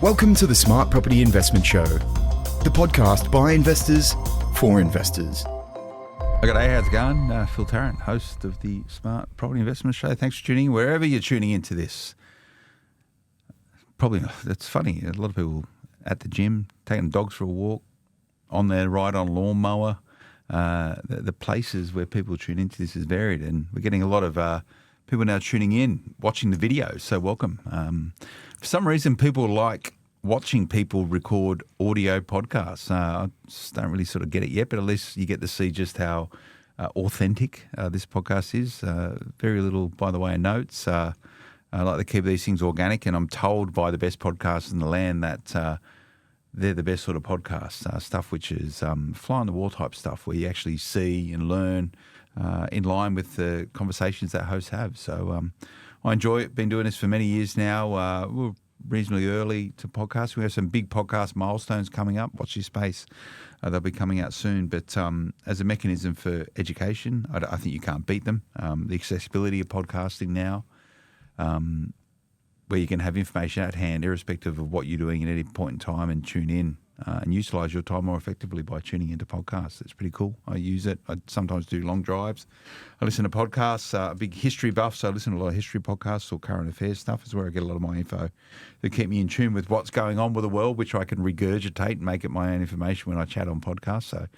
Welcome to the Smart Property Investment Show, the podcast by investors for investors. Good day, how's it going? Phil Tarrant, host of the Smart Property Investment Show. Thanks for tuning in, wherever you're tuning into this. Probably, it's funny, a lot of people at the gym, taking dogs for a walk, on their ride on lawnmower. The places where people tune into this is varied, and we're getting a lot of people now tuning in, watching the videos, so welcome. For some reason, people like watching people record audio podcasts. I just don't really sort of get it yet, but at least you get to see just how authentic this podcast is. Very little, by the way, of notes. I like to keep these things organic, and I'm told by the best podcasts in the land that they're the best sort of podcasts, stuff which is fly-on-the-wall type stuff where you actually see and learn in line with the conversations that hosts have. So I enjoy it. Been doing this for many years now. We're reasonably early to podcasts. We have some big podcast milestones coming up. Watch this space. They'll be coming out soon. But as a mechanism for education, I think you can't beat them. The accessibility of podcasting now, where you can have information at hand irrespective of what you're doing at any point in time and tune in and utilise your time more effectively by tuning into podcasts. It's pretty cool. I use it. I sometimes do long drives. I listen to podcasts. A big history buff, so I listen to a lot of history podcasts or current affairs stuff. Is where I get a lot of my info that keep me in tune with what's going on with the world, which I can regurgitate and make it my own information when I chat on podcasts. So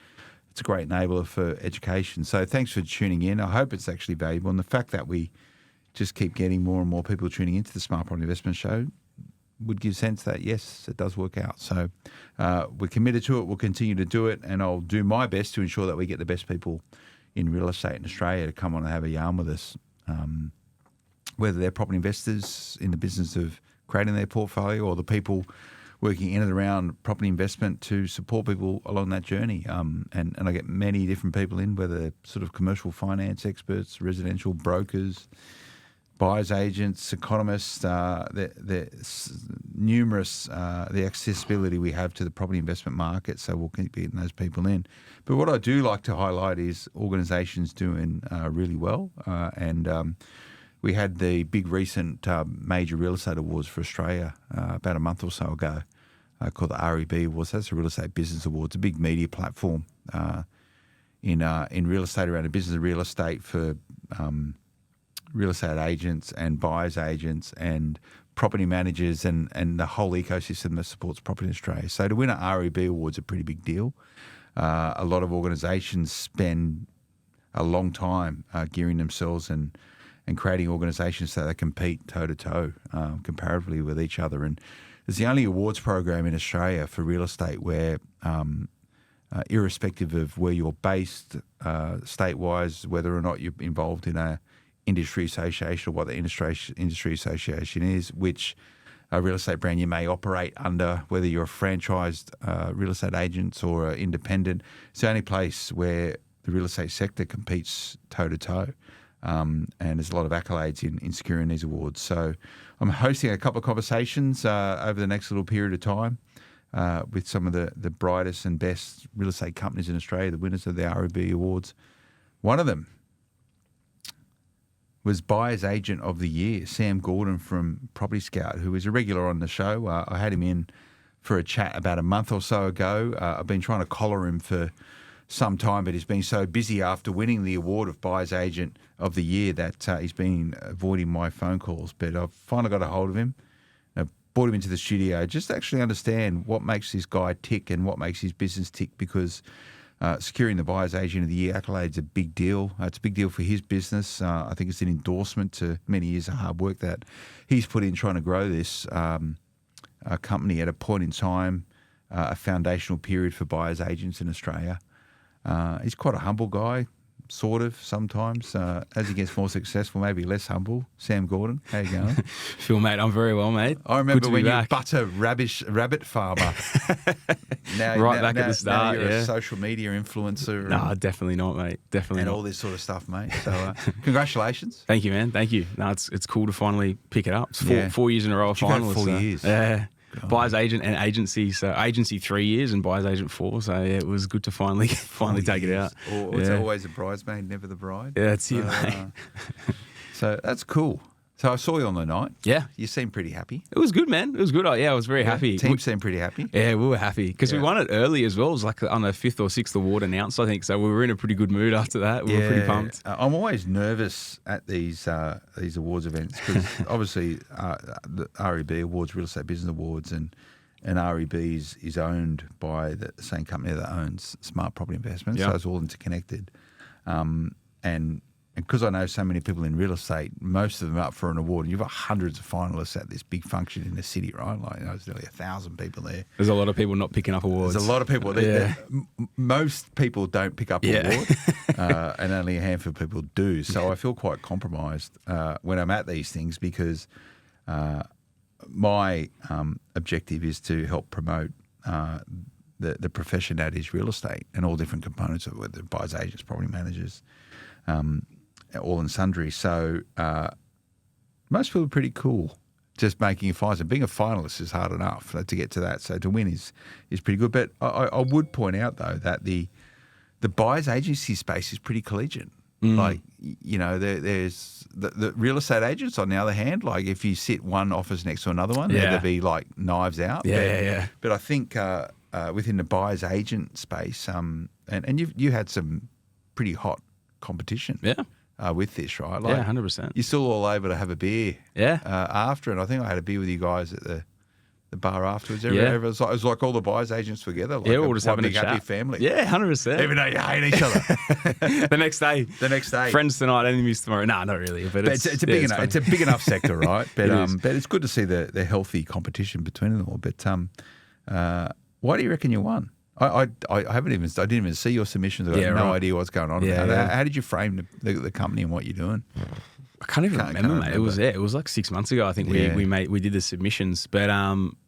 it's a great enabler for education. So thanks for tuning in. I hope it's actually valuable. And the fact that we just keep getting more and more people tuning into the Smart Property Investment Show would give sense that, yes, it does work out. So we're committed to it. We'll continue to do it, and I'll do my best to ensure that we get the best people in real estate in Australia to come on and have a yarn with us, whether they're property investors in the business of creating their portfolio or the people working in and around property investment to support people along that journey. And I get many different people in, whether they're sort of commercial finance experts, residential brokers, buyers agents, economists, the numerous, the accessibility we have to the property investment market, so we'll keep getting those people in. But what I do like to highlight is organisations doing really well, and we had the big recent major real estate awards for Australia about a month or so ago, called the REB Awards. That's the Real Estate Business Awards, a big media platform in real estate, around the business of real estate for real estate agents and buyers agents and property managers and the whole ecosystem that supports property in Australia. So to win an REB award is a pretty big deal. A lot of organisations spend a long time gearing themselves and creating organisations so they compete toe-to-toe comparatively with each other. And it's the only awards program in Australia for real estate where irrespective of where you're based state-wise, whether or not you're involved in a industry association or what the industry association is, which real estate brand you may operate under, whether you're a franchised real estate agent or independent. It's the only place where the real estate sector competes toe-to-toe. And there's a lot of accolades in securing these awards. So I'm hosting a couple of conversations over the next little period of time with some of the brightest and best real estate companies in Australia, the winners of the REB Awards. One of them was Buyer's Agent of the Year, Sam Gordon from Property Scout, who is a regular on the show. I had him in for a chat about a month or so ago. I've been trying to collar him for some time, but he's been so busy after winning the award of Buyer's Agent of the Year that he's been avoiding my phone calls. But I've finally got a hold of him. I brought him into the studio just to actually understand what makes this guy tick and what makes his business tick, because securing the Buyer's Agent of the Year accolade is a big deal. It's a big deal for his business. I think it's an endorsement to many years of hard work that he's put in trying to grow this company at a point in time, a foundational period for buyers agents in Australia. He's quite a humble guy, sort of, sometimes. As he gets more successful, maybe less humble. Sam Gordon, how you going? Phil, mate, I'm very well, mate. I remember when you were butter rabbit farmer. Back at the start, now you're a social media influencer. No, definitely not, mate. Definitely and not. all this sort of stuff, mate. So congratulations. Thank you, man. Thank you. No, it's cool to finally pick it up. It's 4 years in a row of finals. 4 years. Yeah. Buyer's agent and agency. So agency 3 years and buyer's agent 4. So yeah, it was good to finally take it out. Or it's always a bridesmaid, never the bride. Yeah, that's it, mate. So that's cool. So I saw you on the night. Yeah. You seemed pretty happy. It was good, man. It was good. I was very happy. Team seemed pretty happy. Yeah, we were happy because we Yeah. won it early as well. It was like on the 5th or 6th award announced, I think. So we were in a pretty good mood after that. We were pretty pumped. I'm always nervous at these awards events because obviously the REB Awards, Real Estate Business Awards, and REB is owned by the same company that owns Smart Property Investments. Yeah. So it's all interconnected. And because I know so many people in real estate, most of them are up for an award. And you've got hundreds of finalists at this big function in the city, right? Like, there's nearly 1,000 people there. There's a lot of people not picking up awards. There's a lot of people. Most people don't pick up an award, and only a handful of people do. So I feel quite compromised when I'm at these things because my objective is to help promote the profession that is real estate and all different components of it, whether buyers, agents, property managers, all and sundry. So most people are pretty cool just making a finalist. And being a finalist is hard enough to get to that. So to win is pretty good. But I would point out, though, that the buyers agency space is pretty collegiate. Like, there's the real estate agents, on the other hand, like if you sit one office next to another one, there'd be like knives out. But I think within the buyers agent space, and you had some pretty hot competition with this, right? Like, 100%. You're still all able to have a beer after, and I think I had a beer with you guys at the bar afterwards. It was like all the buyers agents together. Like we're just having a happy chat. family. Yeah, 100%. Even though you hate each other. The next day. Friends tonight, enemies tomorrow. No, not really. But it's a big enough. It's a big enough sector, right? But but it's good to see the healthy competition between them all. But why do you reckon you won? I didn't even see your submissions. I have no idea what's going on. How did you frame the company and what you're doing? I can't even remember, mate. It was like 6 months ago. I think we did the submissions. But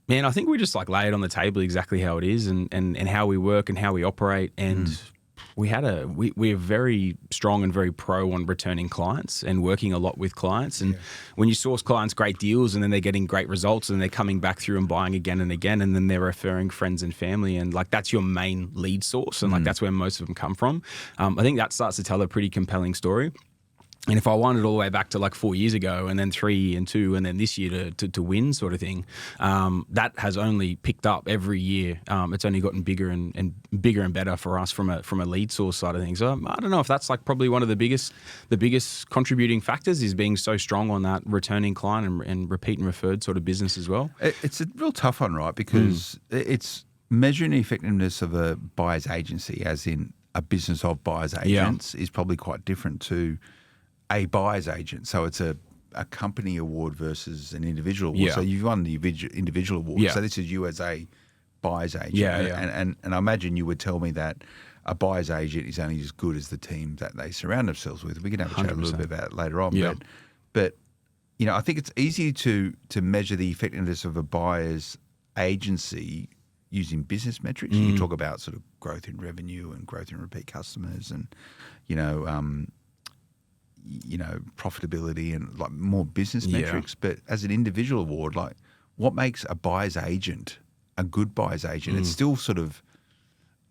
man, I think we just like lay it on the table exactly how it is and how we work and how we operate. And we're very strong and very pro on returning clients and working a lot with clients. And when you source clients great deals and then they're getting great results and they're coming back through and buying again and again, and then they're referring friends and family, and like that's your main lead source, and like that's where most of them come from. I think that starts to tell a pretty compelling story. And if I won it all the way back to like 4 years ago, and then 3 and 2, and then this year to win, sort of thing, that has only picked up every year. It's only gotten bigger and bigger and better for us from a lead source side of things. So I don't know if that's like probably one of the biggest contributing factors is being so strong on that returning client and repeat and referred sort of business as well. It's a real tough one, right? Because it's measuring the effectiveness of a buyer's agency, as in a business of buyer's agents, is probably quite different to a buyer's agent. So it's a company award versus an individual award. So you've won the individual award. So this is you as a buyer's agent. And I imagine you would tell me that a buyer's agent is only as good as the team that they surround themselves with. We can have a chat a little bit about it later on. But I think it's easy to measure the effectiveness of a buyer's agency using business metrics. You talk about sort of growth in revenue and growth in repeat customers and, profitability and like more business metrics. But as an individual award, like what makes a buyer's agent a good buyer's agent? It's still sort of,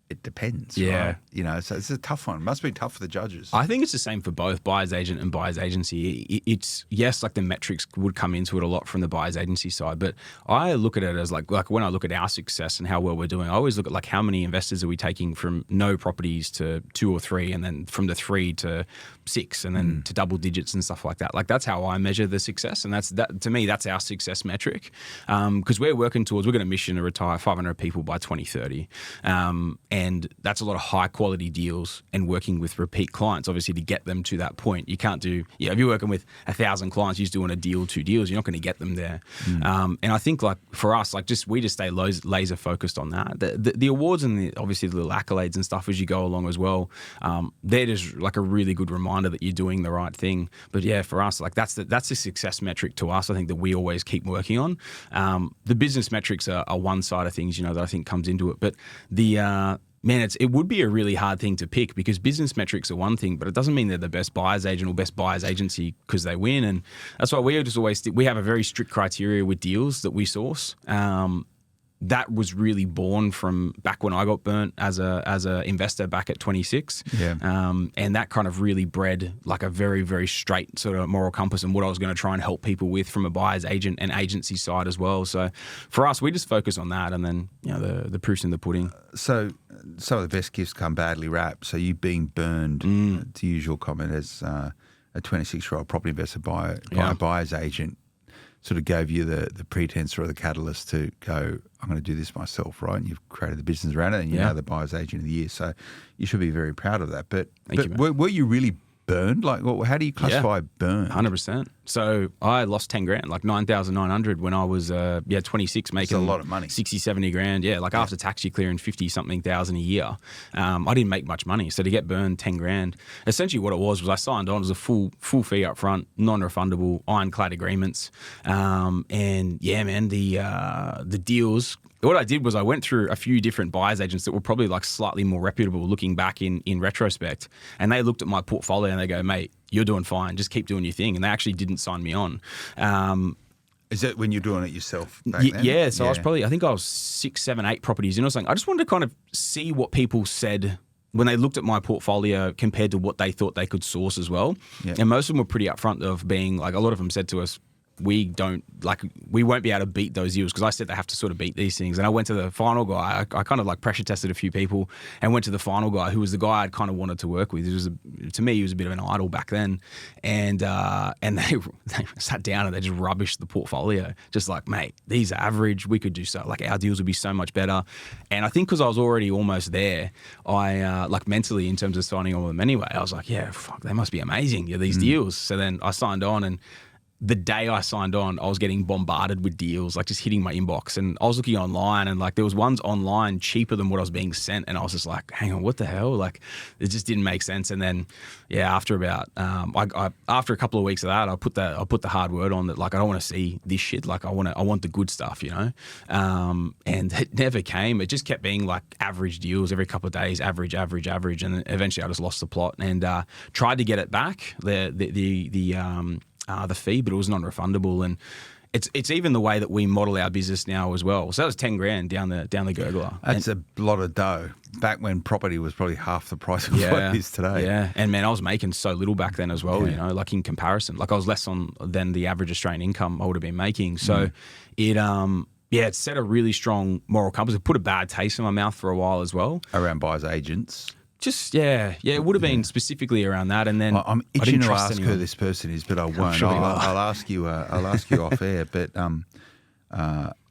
it depends, right? So it's a tough one. It must be tough for the judges. I think it's the same for both buyer's agent and buyer's agency. It's, yes, like the metrics would come into it a lot from the buyer's agency side, but I look at it as like when I look at our success and how well we're doing, I always look at like how many investors are we taking from no properties to 2 or 3, and then from the 3 to 6, and then to double digits and stuff like that. Like that's how I measure the success, and that to me, that's our success metric. Because we're working towards, we're going to mission to retire 500 people by 2030. And that's a lot of high quality deals and working with repeat clients, obviously, to get them to that point. You can't do, if you're working with 1,000 clients, you're just doing a deal, 2 deals, you're not going to get them there. And I think like for us, like we just stay laser focused on that. The awards and obviously the little accolades and stuff as you go along as well, they're just like a really good reminder that you're doing the right thing. But yeah, for us, like that's a success metric to us, I think, that we always keep working on. The business metrics are one side of things, that I think comes into it. But it would be a really hard thing to pick, because business metrics are one thing, but it doesn't mean they're the best buyer's agent or best buyer's agency because they win. And that's why we have a very strict criteria with deals that we source. that was really born from back when I got burnt as a investor back at 26. Yeah. And that kind of really bred like a very, very straight sort of moral compass and what I was going to try and help people with from a buyer's agent and agency side as well. So for us, we just focus on that, and then the proof's in the pudding. So some of the best gifts come badly wrapped. So you being burned, to use your comment, as a 26-year-old property investor by a buyer's agent, sort of gave you the pretense or the catalyst to go, I'm going to do this myself, right? And you've created the business around it, and you're now the buyer's agent of the year. So you should be very proud of that. But were you really burned? Like, how do you classify burned? 100%. So I lost 10 grand, like 9,900 when I was 26, making a lot of money. 60, 70 grand. Yeah, like after tax, you're clearing 50 something thousand a year. I didn't make much money. So to get burned 10 grand, essentially what it was I signed on as a full fee up front, non-refundable, ironclad agreements. And yeah, man, the deals. What I did was I went through a few different buyer's agents that were probably like slightly more reputable looking back in retrospect. And they looked at my portfolio and they go, mate, you're doing fine. Just keep doing your thing. And they actually didn't sign me on. Is that when you're doing it yourself back then? Yeah. So I was probably, I think I was 6, 7, 8 properties in or something. I just wanted to kind of see what people said when they looked at my portfolio compared to what they thought they could source as well. Yeah. And most of them were pretty upfront of being like, a lot of them said to us, we won't be able to beat those deals, because I said they have to sort of beat these things. And I went to the final guy. I kind of like pressure tested a few people and went to the final guy, who was the guy I'd kind of wanted to work with. To me, he was a bit of an idol back then. And they sat down and they just rubbished the portfolio. Just like, mate, these are average. We could do so. Like, our deals would be so much better. And I think because I was already almost there, I like mentally in terms of signing on with them anyway, I was like, yeah, fuck, they must be amazing. Yeah, these deals. So then I signed on, and the day I signed on, I was getting bombarded with deals, like just hitting my inbox. And I was looking online, and like there was ones online cheaper than what I was being sent. And I was just like, hang on, what the hell? Like, it just didn't make sense. And then, yeah, after about, after a couple of weeks of that, I put the hard word on that. Like, I don't want to see this shit. Like, I want the good stuff, you know? And it never came. It just kept being like average deals every couple of days, average. And then eventually I just lost the plot and tried to get it back, the fee, but it was non-refundable. And it's even the way that we model our business now as well. So that was 10 grand down the gurgler. That's a lot of dough back when property was probably half the price of what it is today. Yeah. And man, I was making so little back then as well, you know, like in comparison, like I was less on than the average Australian income I would have been making. So it set a really strong moral compass. It put a bad taste in my mouth for a while as well. Around buyers agents. Just it would have been specifically around that, and then I'm itching to ask who this person is, but I won't. Sure I'll ask you. I'll ask you off air. But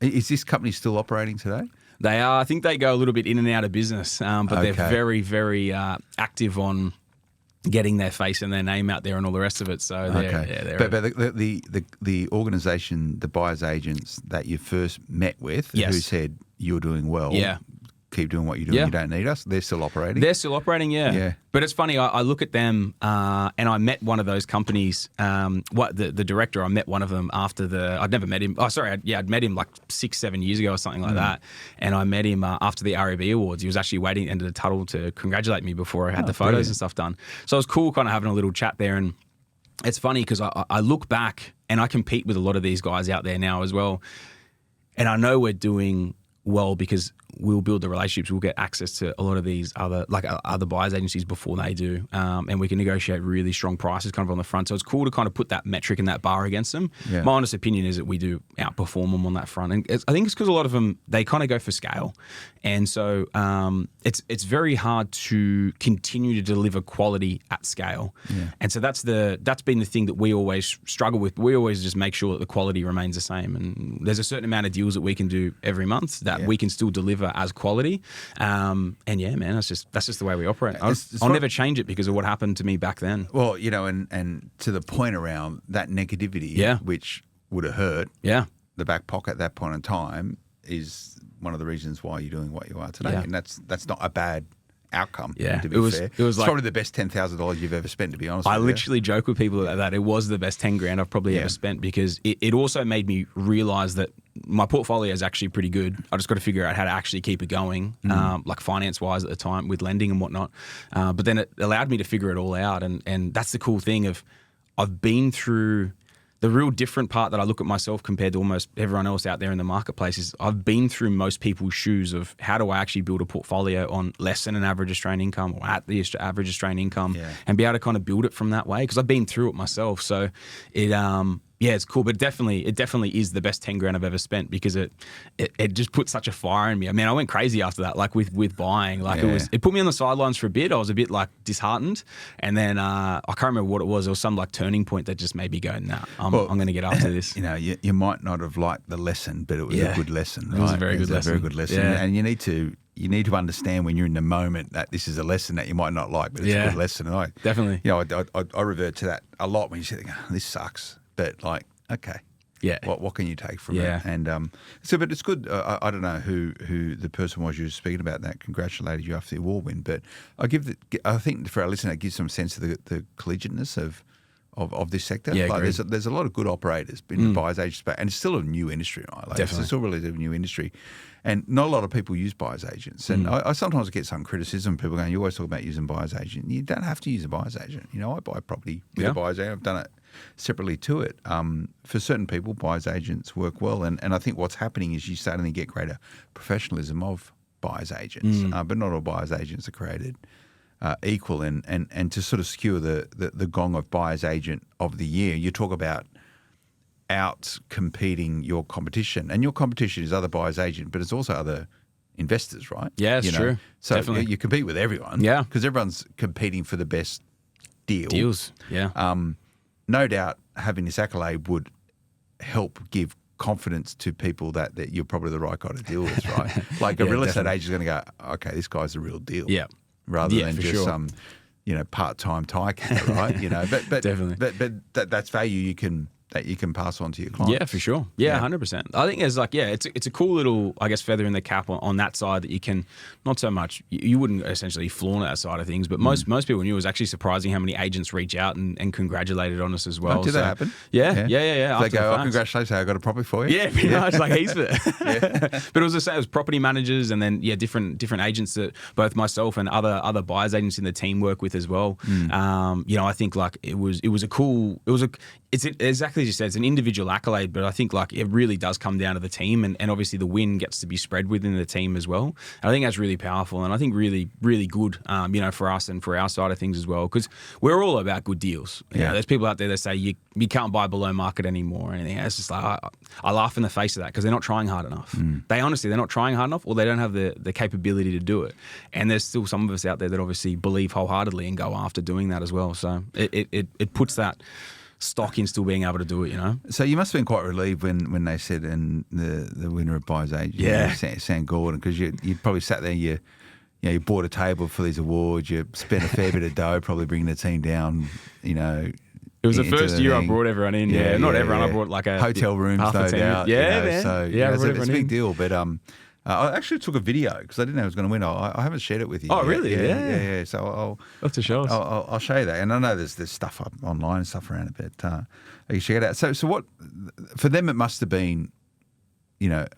is this company still operating today? They are. I think they go a little bit in and out of business, but they're very, very active on getting their face and their name out there and all the rest of it. So but the organisation, the buyers agents that you first met with, who said you're doing well. Yeah. Keep doing what you're doing. You don't need us. They're still operating. They're still operating, yeah. But it's funny. I look at them, and I met one of those companies. The director? I met one of them after I'd never met him. Oh, sorry. I'd met him like 6, 7 years ago or something like that. And I met him after the RAB Awards. He was actually waiting at the end of the tunnel to congratulate me before I had the photos and stuff done. So it was cool, kind of having a little chat there. And it's funny because I look back and I compete with a lot of these guys out there now as well. And I know we're doing well because we'll build the relationships. We'll get access to a lot of these other buyers agencies before they do, and we can negotiate really strong prices kind of on the front. So it's cool to kind of put that metric and that bar against them. Yeah. My honest opinion is that we do outperform them on that front, and I think it's because a lot of them they kind of go for scale, and so it's very hard to continue to deliver quality at scale. Yeah. And so that's been the thing that we always struggle with. We always just make sure that the quality remains the same, and there's a certain amount of deals that we can do every month that we can still deliver as quality. And yeah, man, that's just the way we operate. I'll never change it because of what happened to me back then. Well, you know, and to the point around that negativity, which would have hurt the back pocket at that point in time, is one of the reasons why you're doing what you are today. And that's not a bad outcome, to be fair. It's probably the best $10,000 you've ever spent, to be honest with you. I literally joke with people that it was the best 10 grand I've probably ever spent, because it also made me realize that my portfolio is actually pretty good. I just got to figure out how to actually keep it going, like finance-wise at the time with lending and whatnot. But then it allowed me to figure it all out. And that's the cool thing of I've been through the real different part that I look at myself compared to almost everyone else out there in the marketplace is I've been through most people's shoes of how do I actually build a portfolio on less than an average Australian income or at the average Australian income and be able to kind of build it from that way, because I've been through it myself. So it's cool, but it definitely is the best 10 grand I've ever spent, because it just put such a fire in me. I mean, I went crazy after that, like with buying, like it put me on the sidelines for a bit. I was a bit like disheartened, and then I can't remember what it was. It was some like turning point that just made me go, nah, I'm going to get after this. You know, you might not have liked the lesson, but it was a good lesson. Right? It was a very good lesson. A very good lesson, and you need to understand when you're in the moment that this is a lesson that you might not like, but it's a good lesson. And definitely. You know, I revert to that a lot when you say, this sucks. But like, okay, what can you take from it? And but it's good. I don't know who the person was you were speaking about that congratulated you after the award win, but I think for our listener, it gives some sense of the collegiateness of this sector. Yeah, like there's a lot of good operators in the buyer's agent space, and it's still a new industry, right? Like Definitely. It's still really a new industry. And not a lot of people use buyer's agents. And I sometimes get some criticism. People going, you always talk about using buyer's agent. You don't have to use a buyer's agent. You know, I buy property with a buyer's agent. I've done it separately to it. For certain people, buyer's agents work well. And I think what's happening is you're starting to get greater professionalism of buyer's agents. But not all buyer's agents are created equal. And to sort of skewer the gong of buyer's agent of the year, you talk about out competing your competition, and your competition is other buyer's agent, but it's also other investors, right? Yeah, it's true. So Definitely. you compete with everyone, because everyone's competing for the best deals. Yeah, no doubt having this accolade would help give confidence to people that you're probably the right guy to deal with, right? Like a real estate agent is going to go, okay, this guy's the real deal, rather than just some part-time tycoon, right? But Definitely. But that's value you can pass on to your clients. Yeah, for sure. Yeah, 100%. I think there's it's a cool little, I guess, feather in the cap on that side that you can, not so much, you wouldn't essentially flaunt that side of things, but most people knew. It was actually surprising how many agents reach out and congratulated on us as well. Did that happen? Yeah. They go, congratulations, I got a property for you. Yeah, pretty much, like heaps of it. But it was the same. It was property managers, and then different agents that both myself and other buyers agents in the team work with as well. I think like it's exactly as you said, it's an individual accolade, but I think like it really does come down to the team, and obviously the win gets to be spread within the team as well. And I think that's really powerful, and I think really, really good, for us and for our side of things as well, because we're all about good deals. There's people out there that say you can't buy below market anymore, and anything. It's just like I laugh in the face of that, because they're not trying hard enough. They're not trying hard enough, or they don't have the capability to do it. And there's still some of us out there that obviously believe wholeheartedly and go after doing that as well. So it puts that stock in still being able to do it, So you must have been quite relieved when they said, and the winner of buyer's agent, Sam Gordon, because you probably sat there, you bought a table for these awards, you spent a fair bit of dough probably bringing the team down, It was the first year I brought everyone in. Not everyone. I brought like a hotel rooms, no doubt. Man. So it's a big deal. But I actually took a video because I didn't know I was going to win. I haven't shared it with you. Oh, yet. Really? Yeah. So I'll have to show us. I'll show you that. And I know there's stuff up online and stuff around it, but you check it out. So what for them it must have been,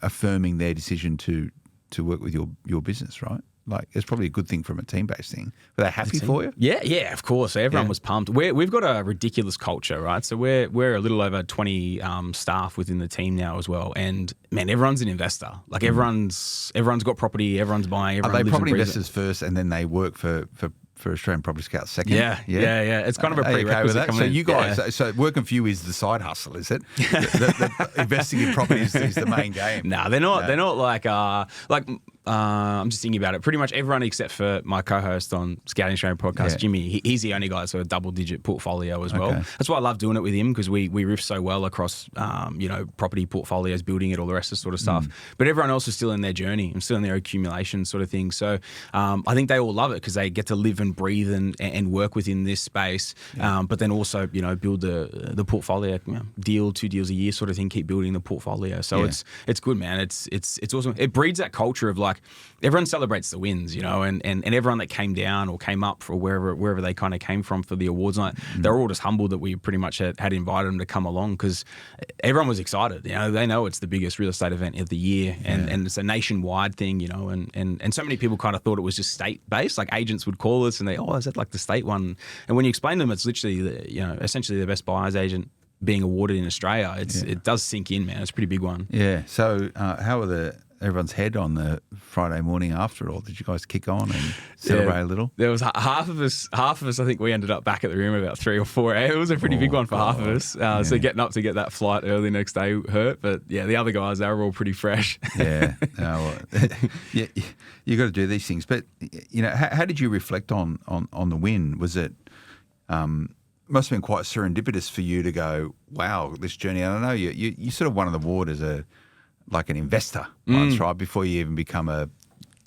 affirming their decision to work with your business, right? Like, it's probably a good thing from a team-based thing. Were they happy for you? Yeah, of course. So everyone was pumped. We've got a ridiculous culture, right? So we're a little over 20 staff within the team now as well. And man, everyone's an investor. Like everyone's got property, everyone's buying. Are they property investors first, and then they work for Australian Property Scouts second? Yeah. It's kind of a prerequisite. So you guys, so working for you is the side hustle, is it? the investing in properties is the main game. No, they're not. They're not like I'm just thinking about it. Pretty much everyone except for my co-host on Scouting Australian podcast, Jimmy. He's the only guy that's got a double-digit portfolio as well. That's why I love doing it with him, because we riff so well across property portfolios, building it, all the rest of sort of stuff. But everyone else is still in their journey and still in their accumulation sort of thing. So I think they all love it because they get to live and breathe and work within this space. But then also build the portfolio, deal 2 deals a year sort of thing. Keep building the portfolio. So it's good, man. It's awesome. It breeds that culture of like, everyone celebrates the wins, and everyone that came down or came up for wherever they kind of came from for the awards night, they're all just humbled that we pretty much had invited them to come along, because everyone was excited. They know it's the biggest real estate event of the year, and it's a nationwide thing, and so many people kind of thought it was just state based. Like agents would call us and they, is that like the state one? And when you explain to them, it's literally essentially the best buyer's agent being awarded in Australia, it does sink in, man. It's a pretty big one. Yeah. So how were everyone's head on the Friday morning after it all? Did you guys kick on and celebrate a little? There was half of us. I think we ended up back at the room about 3 or 4 a.m. It was a pretty big one for half of us. So getting up to get that flight early next day hurt. But yeah, the other guys, they were all pretty fresh. Yeah. Yeah. You got to do these things. But how did you reflect on the win? Was it? Must have been quite serendipitous for you to go, wow, this journey. And I know you sort of won an award as an investor once, right? Before you even become a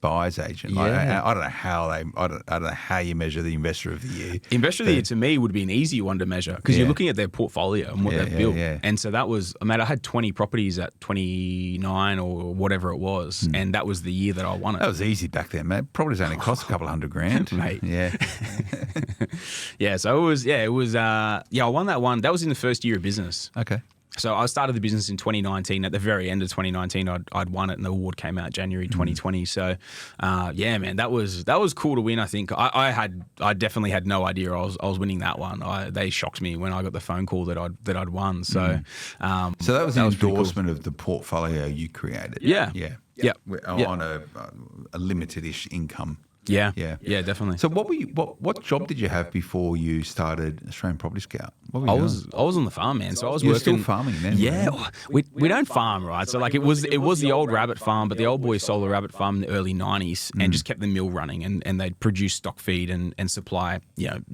buyer's agent. Yeah. I don't know how you measure the investor of the year. Investor of the year to me would be an easier one to measure because you're looking at their portfolio and what they've built. Yeah. And so that was, I had 20 properties at 29 or whatever it was. And that was the year that I won it. That was easy back then, mate. Properties only cost a couple $100,000. Mate. Yeah. Yeah. So it was, I won that one. That was in the first year of business. Okay. So I started the business in 2019. At the very end of 2019, I'd won it, and the award came out January 2020. So, man, that was cool to win. I think I definitely had no idea I was winning that one. They shocked me when I got the phone call that I'd won. So, so that was an endorsement of the portfolio you created. Yeah. On a limited-ish income. Yeah, definitely. So what job did you have before you started Australian Property Scout? What were you doing? I was on the farm, man. So I was You're working. still farming then? Yeah, we don't farm, right? So it was the old rabbit farm, but the old boys sold the rabbit farm in the early 90s and just kept the mill running, and they'd produce stock feed and supply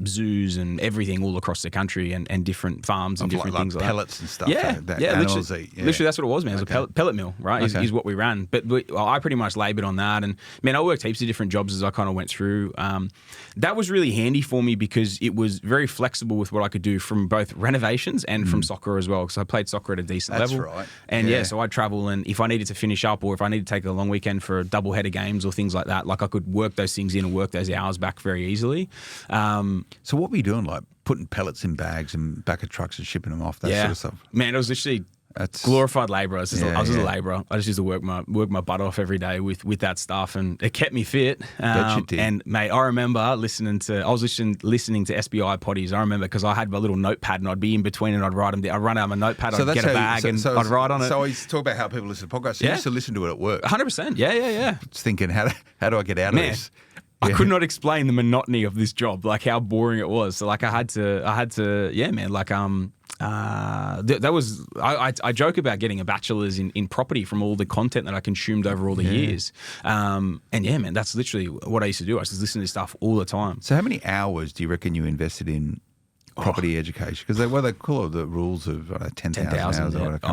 zoos and everything all across the country and different farms and different things like pellets and stuff. Literally that's what it was, man. It was a pellet mill, right? Is what we ran. But I pretty much laboured on that, and man, I worked heaps of different jobs as I kind of went through. That was really handy for me because it was very flexible with what I could do from both renovations and from soccer as well, because I played soccer at a decent level. That's right. And so I'd travel, and if I needed to finish up or if I needed to take a long weekend for a double header games or things like that, I could work those things in and work those hours back very easily. So what were you doing, like putting pellets in bags and back of trucks and shipping them off, that sort of stuff? Man, it was literally glorified labourer. I was just a labourer. I just used to work my butt off every day with that stuff, and it kept me fit. Bet you did. And mate, I remember listening to SBI potties. I remember because I had my little notepad and I'd be in between and I'd write them down. I'd run out my notepad, I'd get a bag and I'd write on it. So I used to talk about how people listen to podcasts. So you used to listen to it at work. 100%. Yeah. Just thinking, how do I get out of this? I could not explain the monotony of this job, like how boring it was. So I had to, that was, I joke about getting a bachelor's in property from all the content that I consumed over all the years. And man, that's literally what I used to do. I used to listen to this stuff all the time. So how many hours do you reckon you invested in property education? Because they call it the rules of 10,000 hours.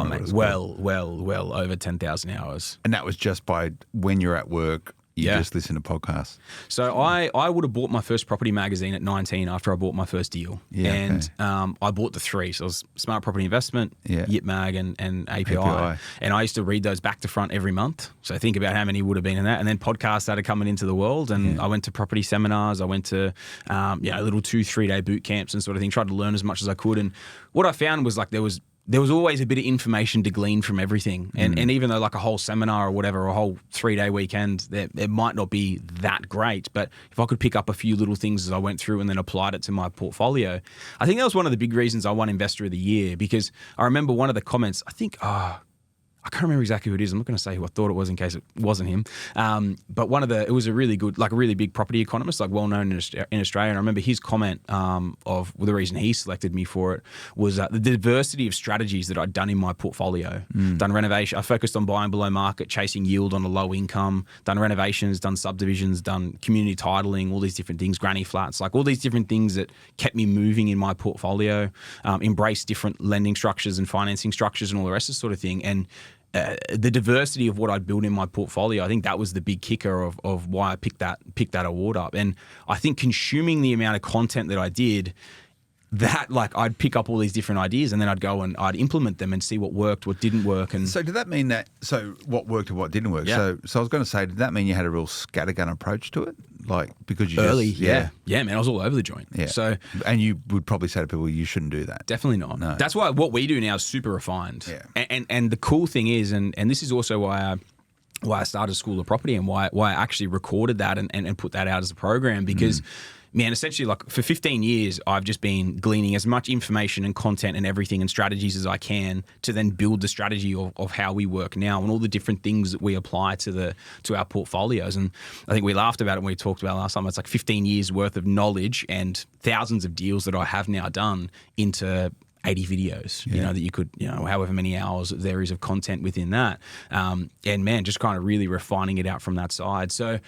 Mate, well over 10,000 hours. And that was just by when you're at work, you just listen to podcasts. So I would have bought my first property magazine at 19 after I bought my first deal. I bought the 3. So it was Smart Property Investment, Yip Mag and API. And I used to read those back to front every month. So think about how many would have been in that. And then podcasts started coming into the world, and I went to property seminars. I went to little 2-3 day boot camps and sort of thing, tried to learn as much as I could. And what I found was there was always a bit of information to glean from everything. And even though like a whole seminar or whatever, or a whole 3-day weekend, it might not be that great. But if I could pick up a few little things as I went through and then applied it to my portfolio, I think that was one of the big reasons I won Investor of the Year, because I remember one of the comments, I can't remember exactly who it is. I'm not going to say who I thought it was in case it wasn't him. But it was a really good, like a really big property economist, like well known in Australia. And I remember his comment of the reason he selected me for it was the diversity of strategies that I'd done in my portfolio. Done renovation. I focused on buying below market, chasing yield on a low income, done renovations, done subdivisions, done community titling, all these different things, granny flats, like all these different things that kept me moving in my portfolio, embraced different lending structures and financing structures and all the rest of this sort of thing. And the diversity of what I'd built in my portfolio, I think that was the big kicker of why I picked that award up. And I think consuming the amount of content that I did, that I'd pick up all these different ideas and then I'd go and I'd implement them and see what worked, what didn't work. And so did that mean what worked and what didn't work? Yeah. So I was going to say, did that mean you had a real scattergun approach to it? Because you early, man, I was all over the joint. Yeah. So, and you would probably say to people, you shouldn't do that. Definitely not. No. That's why what we do now is super refined. Yeah. And the cool thing is, and this is also why I started School of Property and why I actually recorded that and put that out as a program, because man, essentially, like for 15 years, I've just been gleaning as much information and content and everything and strategies as I can to then build the strategy of how we work now and all the different things that we apply to our portfolios. And I think we laughed about it when we talked about it last time. It's like 15 years worth of knowledge and thousands of deals that I have now done into 80 videos, that you could, however many hours there is of content within that. And man, just kind of really refining it out from that side. So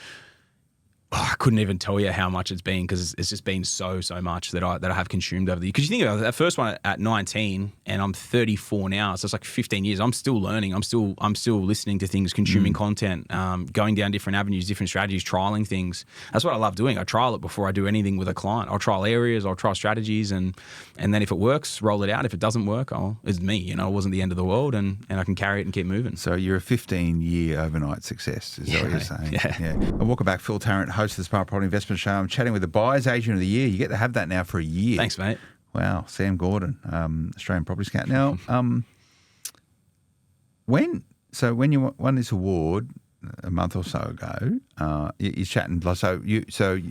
I couldn't even tell you how much it's been because it's just been so much that I have consumed over the years. Because you think about it, that first one at 19 and I'm 34 now, so it's like 15 years. I'm still learning. I'm still listening to things, consuming content, going down different avenues, different strategies, trialing things. That's what I love doing. I trial it before I do anything with a client. I'll trial areas, I'll try strategies, and then if it works, roll it out. If it doesn't work, it's me. It wasn't the end of the world, and I can carry it and keep moving. So you're a 15-year overnight success, is that what you're saying? Yeah. Welcome back, Phil Tarrant, host of the Smart Property Investment Show. I'm chatting with the Buyer's Agent of the Year. You get to have that now for a year. Thanks, mate. Wow, Sam Gordon, Australian Property Scout. Now, when you won this award a month or so ago, you're chatting. So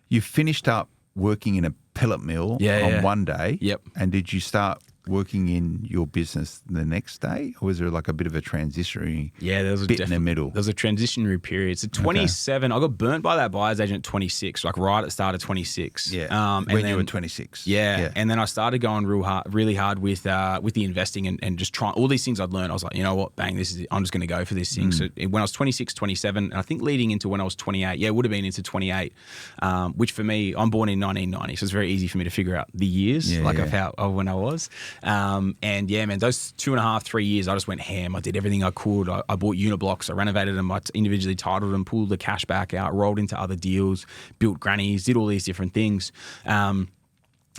you finished up working in a pellet mill on one day. Yep. And did you start working in your business the next day, or was there like a bit of a transitionary there was bit in the middle? There was a transitionary period. So 27, I got burnt by that buyer's agent at 26, like right at the start of 26. Yeah, when you were 26. Yeah. And then I started going really hard with the investing and just trying all these things I'd learned. I was like, you know what, bang, this is it. I'm just going to go for this thing. So when I was 26, 27, and I think leading into when I was 28, it would have been into 28, which for me, I'm born in 1990, so it's very easy for me to figure out the years of when I was. And yeah, man, those 2.5, 3 years, I just went ham. I did everything I could. I bought unit blocks, I renovated them, I individually titled them, pulled the cash back out, rolled into other deals, built grannies, did all these different things.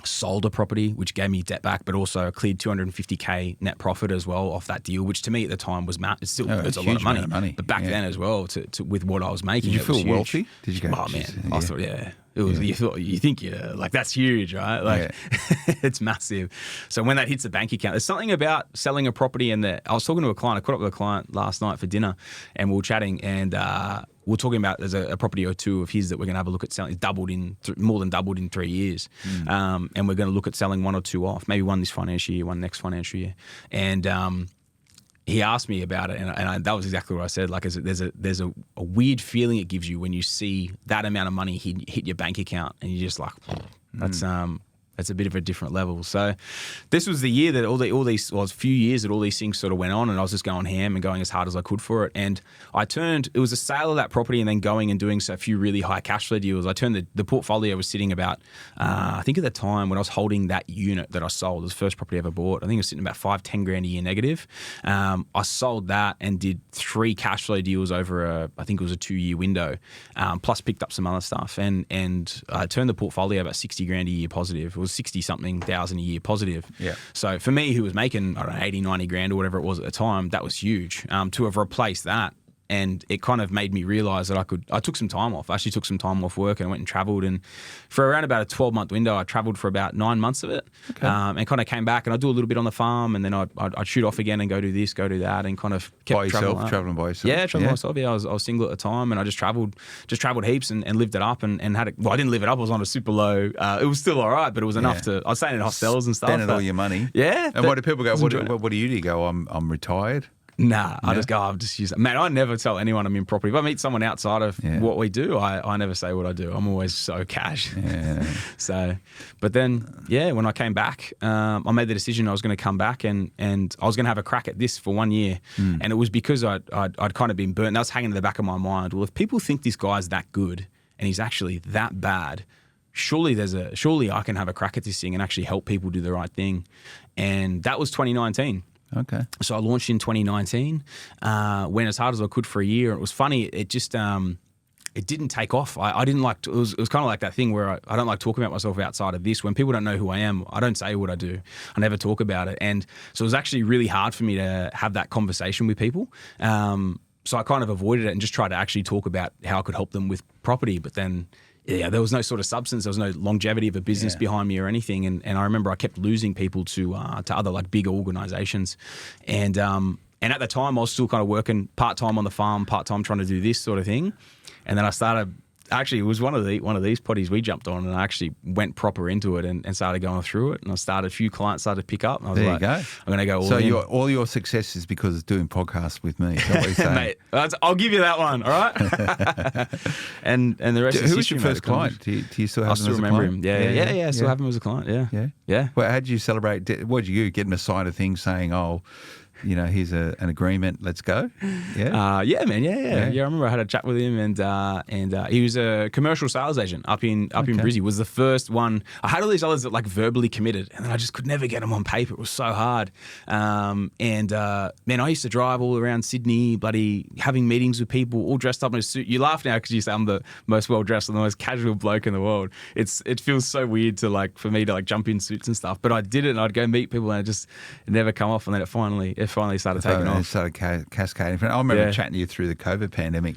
Sold a property, which gave me debt back, but also cleared $250K net profit as well off that deal, which to me at the time was it's a lot of money. But back then as well, to with what I was making, did you feel wealthy? Did you go? Oh man, I thought it was. You think like that's huge, right? Like it's massive. So when that hits the bank account, there's something about selling a property. And I was talking to a client. I caught up with a client last night for dinner, and we were chatting and. We're talking about there's a property or two of his that we're going to have a look at selling. It's more than doubled in 3 years. And we're going to look at selling one or two off, maybe one this financial year, one next financial year. And he asked me about it, and that was exactly what I said. Like, there's a weird feeling it gives you when you see that amount of money hit your bank account, and you're just like, that's a bit of a different level. So this was the year that it was a few years that all these things sort of went on, and I was just going ham and going as hard as I could for it. And it was a sale of that property and then going and doing a few really high cash flow deals. I turned the portfolio was sitting about, I think at the time when I was holding that unit that I sold, it was the first property I ever bought, I think it was sitting about 5-10 grand a year negative. I sold that and did 3 cash flow deals over I think it was a 2-year window, plus picked up some other stuff. And I turned the portfolio about 60 grand a year positive. It was 60-something thousand a year positive. Yeah. So for me, who was making, 80, 90 grand or whatever it was at the time, that was huge. To have replaced that, and it kind of made me realize that I took some time off. I actually took some time off work and went and traveled. And for around about a 12-month window, I traveled for about 9 months of it. Okay. And kind of came back and I'd do a little bit on the farm, and then I'd shoot off again and go do this, go do that, and kind of kept traveling by yourself? Yeah, traveling by myself. Yeah, I was single at the time, and I just traveled heaps and lived it up and had it. Well, I didn't live it up. I was on a super low. It was still all right, but it was enough to. I was staying in hostels and stuff. Spending all your money. Yeah. And what do people go? What do you do? You go, I'm retired. Nah, I just go, I'm just using. Man, I never tell anyone I'm in property. If I meet someone outside of what we do, I never say what I do. I'm always so cash. Yeah. So, but then, when I came back, I made the decision I was going to come back and I was going to have a crack at this for 1 year. And it was because I'd kind of been burnt. That was hanging in the back of my mind. Well, if people think this guy's that good and he's actually that bad, surely I can have a crack at this thing and actually help people do the right thing. And that was 2019. Okay. So I launched in 2019, went as hard as I could for a year. It was funny. It just, it didn't take off. I didn't like, it was kind of like that thing where I don't like talking about myself outside of this. When people don't know who I am, I don't say what I do. I never talk about it. And so it was actually really hard for me to have that conversation with people. So I kind of avoided it and just tried to actually talk about how I could help them with property. But then, there was no sort of substance. There was no longevity of a business behind me or anything. And I remember I kept losing people to other like bigger organizations. And at the time I was still kind of working part-time on the farm, part-time trying to do this sort of thing. And then I started actually, it was one of these potties we jumped on, and I actually went proper into it and started going through it. And a few clients started to pick up. And I was There like, you go. I'm going to go all So in. all your success is because of doing podcasts with me. Is that what you're saying? Mate, I'll give you that one, all right? and the rest is Who was history, your mate. first client? Do you still have I him still as a remember client? him. Yeah. I still have him as a client. Yeah. Yeah. Well, how did you celebrate? What did you do? Get him a side of things saying, "Oh, here's an agreement. Let's go." Yeah. Yeah, man. Yeah. I remember I had a chat with him, and he was a commercial sales agent up in Brizzy. Was the first one. I had all these others that like verbally committed, and then I just could never get them on paper. It was so hard. Man, I used to drive all around Sydney, bloody having meetings with people, all dressed up in a suit. You laugh now because you say I'm the most well dressed and the most casual bloke in the world. It feels so weird for me to jump in suits and stuff. But I did it, and I'd go meet people, and it never come off, and then it finally started taking off. It started cascading. I remember chatting to you through the COVID pandemic,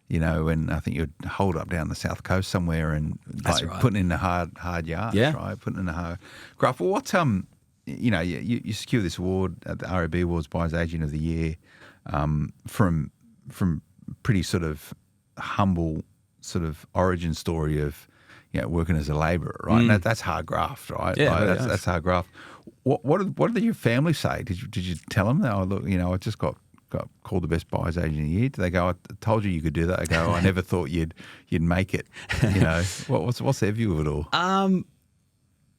when I think you'd hold up down the south coast somewhere and putting in the hard yards, right? Putting in the hard graft. Well, what's you secure this award at the RAB Awards Buyers Agent of the Year from pretty sort of humble sort of origin story of working as a labourer, right? And that's hard graft, right? Yeah, that's hard graft. What did your family say? Did you tell them that? Oh, look, I just got called the best buyers agent of the year. Did they go, I told you could do that? I go, I never thought you'd make it. What's their view of it all?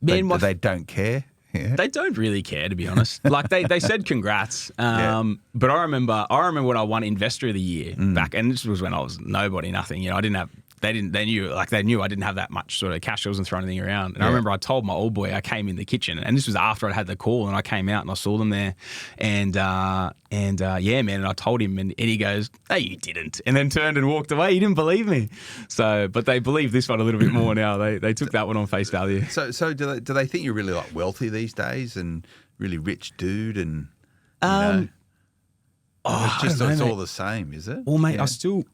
They don't care. Yeah. They don't really care, to be honest. Like they said congrats, but I remember when I won Investor of the Year back, and this was when I was nobody, nothing. I didn't have. They knew I didn't have that much sort of cash. I wasn't throwing anything around. And I remember I told my old boy, I came in the kitchen, and this was after I'd had the call, and I came out and I saw them there, and man, and I told him, and he goes, "No, you didn't," and then turned and walked away. He didn't believe me. So, but they believe this one a little bit more now. They took that one on face value. So do they think you're really like wealthy these days and really rich dude and it's all the same, is it? Well, mate, I still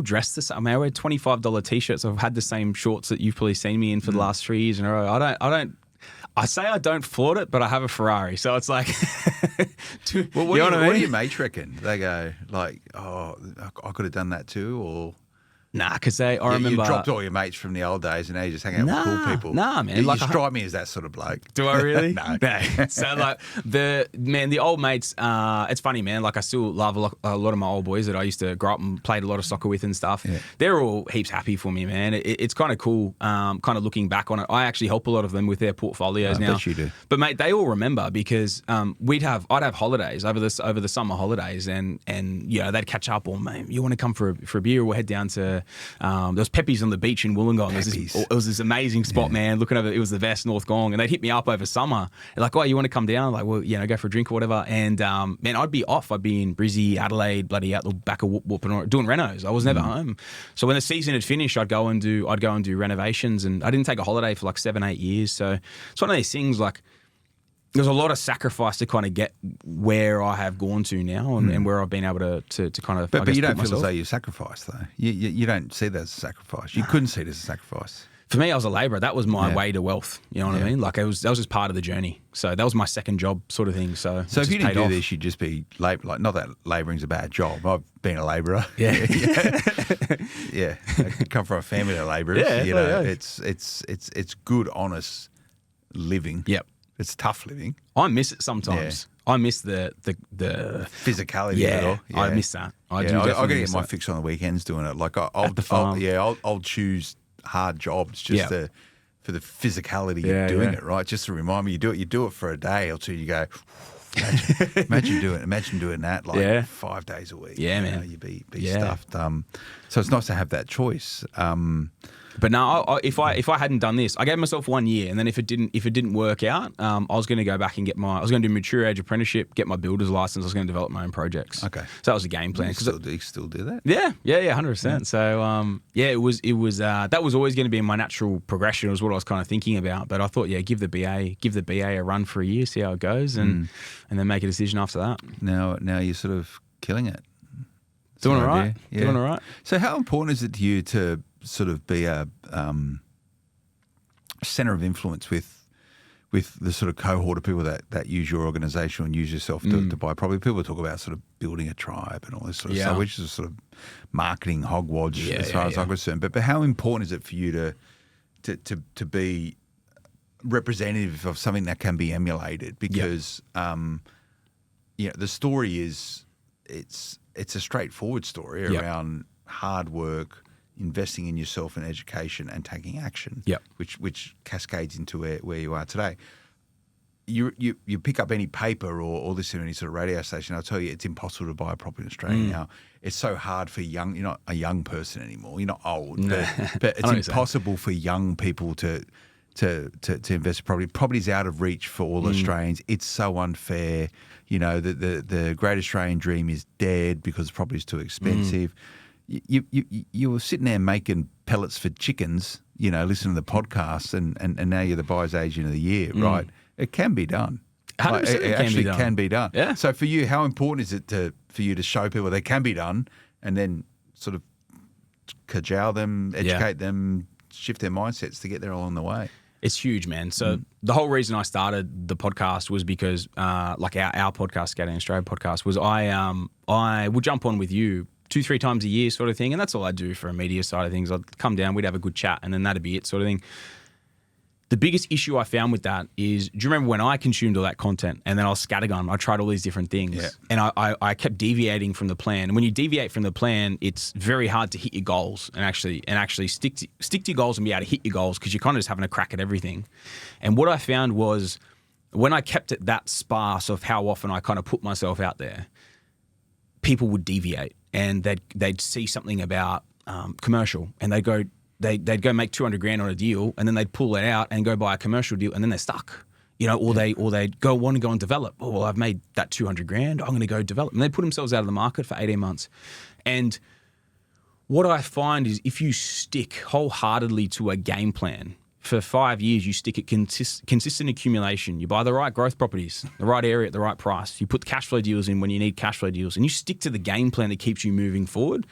dress the same. I mean, I wear $25 t-shirts. I've had the same shorts that you've probably seen me in for the last 3 years in a row. I say I don't flaunt it, but I have a Ferrari. So it's like, what do your mates reckon? They go like, oh, I could have done that too, or... Nah, because I remember... You dropped all your mates from the old days and now you just hang out with cool people. Nah, man. You strike me as that sort of bloke. Do I really? No. So, like, the old mates, it's funny, man. Like, I still love a lot of my old boys that I used to grow up and played a lot of soccer with and stuff. Yeah. They're all heaps happy for me, man. It's kind of cool, kind of looking back on it. I actually help a lot of them with their portfolios now. I bet you do. But, mate, they all remember because I'd have holidays over the summer holidays and they'd catch up, or, mate, you want to come for a beer? We'll head down to... there was Pepe's on the beach in Wollongong. It was this amazing spot, man. Looking over, it was the best North Gong, and they'd hit me up over summer. They're like, "Oh, you want to come down? Like, well, go for a drink or whatever." And man, I'd be off. I'd be in Brizzy, Adelaide, bloody out the back of Whoop and doing renos. I was never home. So when the season had finished, I'd go and do renovations, and I didn't take a holiday for like 7-8 years. So it's one of these things like. There's a lot of sacrifice to kind of get where I have gone to now and where I've been able to kind of. But you don't feel as though you sacrificed, though. You don't see that as a sacrifice. You couldn't see it as a sacrifice. For me, I was a labourer. That was my way to wealth. You know what I mean? Like that was just part of the journey. So that was my second job, sort of thing. So if you didn't do this, you'd just be labour. Like, not that labouring's a bad job. I've been a labourer. Yeah, yeah. I come from a family of labourers. It's good, honest living. Yep. It's tough living. I miss it sometimes. Yeah. I miss the physicality of it all. Yeah. I miss that. I got to get my fix on the weekends doing it. Like I'll choose hard jobs just for the physicality of doing it, right? Just to remind me, you do it for a day or two. You go, imagine doing that like 5 days a week. Yeah, man. You'd be stuffed. So it's nice to have that choice. But no, if I hadn't done this, I gave myself 1 year, and then if it didn't work out, I was going to go back and I was going to do a mature age apprenticeship, get my builder's license. I was going to develop my own projects. Okay, so that was the game plan. You still do that? Yeah, 100%. So it was that was always going to be my natural progression. Was what I was kind of thinking about. But I thought, give the BA a run for a year, see how it goes, and then make a decision after that. Now you're sort of killing it. Doing all right. Yeah. Doing all right. So how important is it to you to sort of be a centre of influence with with the sort of cohort of people that use your organisation and use yourself to buy property. People talk about sort of building a tribe and all this sort of stuff, which is sort of marketing hogwash as far as I'm concerned. But how important is it for you to be representative of something that can be emulated? Because the story is it's a straightforward story around hard work, investing in yourself and education, and taking action, which cascades into where you are today. You pick up any paper or listen to any sort of radio station, I'll tell you it's impossible to buy a property in Australia now. It's so hard for you're not a young person anymore. You're not old, but it's impossible for young people to invest in property. Property's out of reach for all Australians. It's so unfair. The Great Australian Dream is dead because property's too expensive. You were sitting there making pellets for chickens, listening to the podcasts, and now you're the buyer's agent of the year, right? It can be done. 100% It actually can be done. Yeah. So for you, how important is it for you to show people they can be done, and then sort of cajole them, educate them, shift their mindsets to get there along the way? It's huge, man. So the whole reason I started the podcast was because, like our podcast, Scouting Australia podcast, was I would jump on with you 2-3 times a year sort of thing. And that's all I do for a media side of things. I'd come down, we'd have a good chat, and then that'd be it sort of thing. The biggest issue I found with that is, do you remember when I consumed all that content and then I was scattergun? I tried all these different things and I kept deviating from the plan. And when you deviate from the plan, it's very hard to hit your goals and actually stick to your goals and be able to hit your goals, because you're kind of just having a crack at everything. And what I found was, when I kept it that sparse of how often I kind of put myself out there, people would deviate and they'd see something about commercial and they'd go make 200 grand on a deal, and then they'd pull it out and go buy a commercial deal, and then they're stuck, or they'd want to go and develop. Oh, well, I've made that 200 grand. I'm going to go develop. And they put themselves out of the market for 18 months. And what I find is, if you stick wholeheartedly to a game plan for 5 years, you stick at consistent accumulation. You buy the right growth properties, the right area at the right price. You put the cash flow deals in when you need cash flow deals, and you stick to the game plan that keeps you moving forward.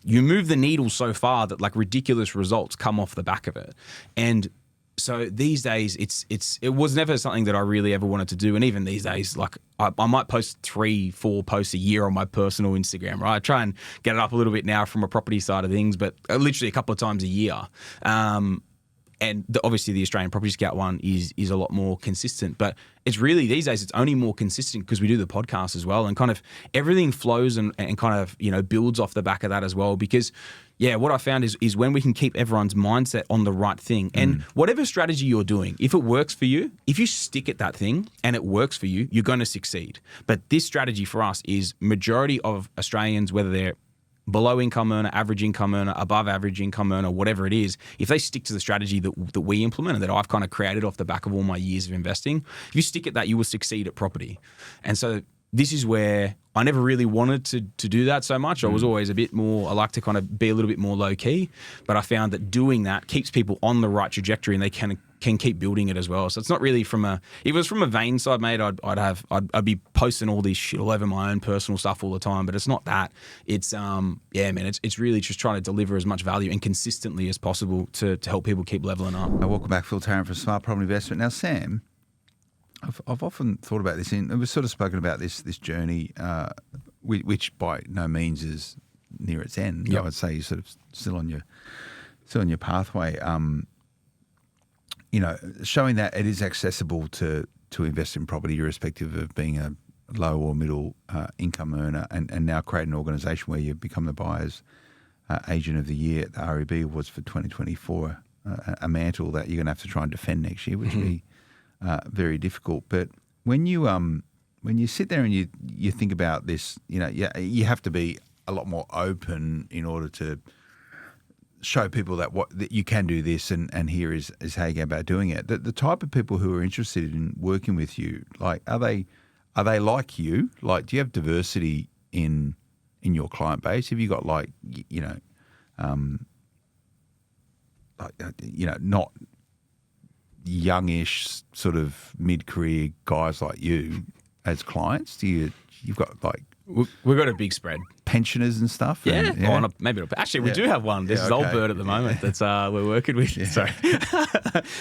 You move the needle so far that like ridiculous results come off the back of it. And so these days, it was never something that I really ever wanted to do. And even these days, like I might post 3-4 posts a year on my personal Instagram, right? I try and get it up a little bit now from a property side of things, but literally a couple of times a year. And obviously the Australian Property Scout one is a lot more consistent. But it's really, these days, it's only more consistent because we do the podcast as well. And kind of everything flows and kind of, builds off the back of that as well. Because, what I found is when we can keep everyone's mindset on the right thing. And whatever strategy you're doing, if it works for you, if you stick at that thing and it works for you, you're going to succeed. But this strategy for us is majority of Australians, whether they're below income earner, average income earner, above average income earner, whatever it is, if they stick to the strategy that we implement and that I've kind of created off the back of all my years of investing, if you stick at that, you will succeed at property. And so this is where I never really wanted to do that so much. I was always a bit more, I like to kind of be a little bit more low key, but I found that doing that keeps people on the right trajectory and they can keep building it as well. So it's not really if it was from a vein side, mate, I'd be posting all this shit all over my own personal stuff all the time, but it's not that. It's, it's really just trying to deliver as much value and consistently as possible to help people keep leveling up. Welcome back, Phil Tarrant from Smart Property Investment. Now, Sam, I've often thought about this, and we've sort of spoken about this journey, which by no means is near its end. Yep. I would say you're sort of still on your pathway. Showing that it is accessible to invest in property, irrespective of being a low or middle income earner, and now create an organisation where you become the buyer's agent of the year at the REB Awards for 2024, a mantle that you're going to have to try and defend next year, which will be very difficult. But when you sit there and you think about this, you have to be a lot more open in order to show people that you can do this, and here is how you go about doing it. The type of people who are interested in working with you, like, are they like you? Like, do you have diversity in your client base? Have you got not youngish sort of mid-career guys like you as clients? You've got like, we've got a big spread. Pensioners and stuff? Yeah. Maybe not. Actually, we do have one. This is Old Bird at the moment that's we're working with. Yeah. Sorry.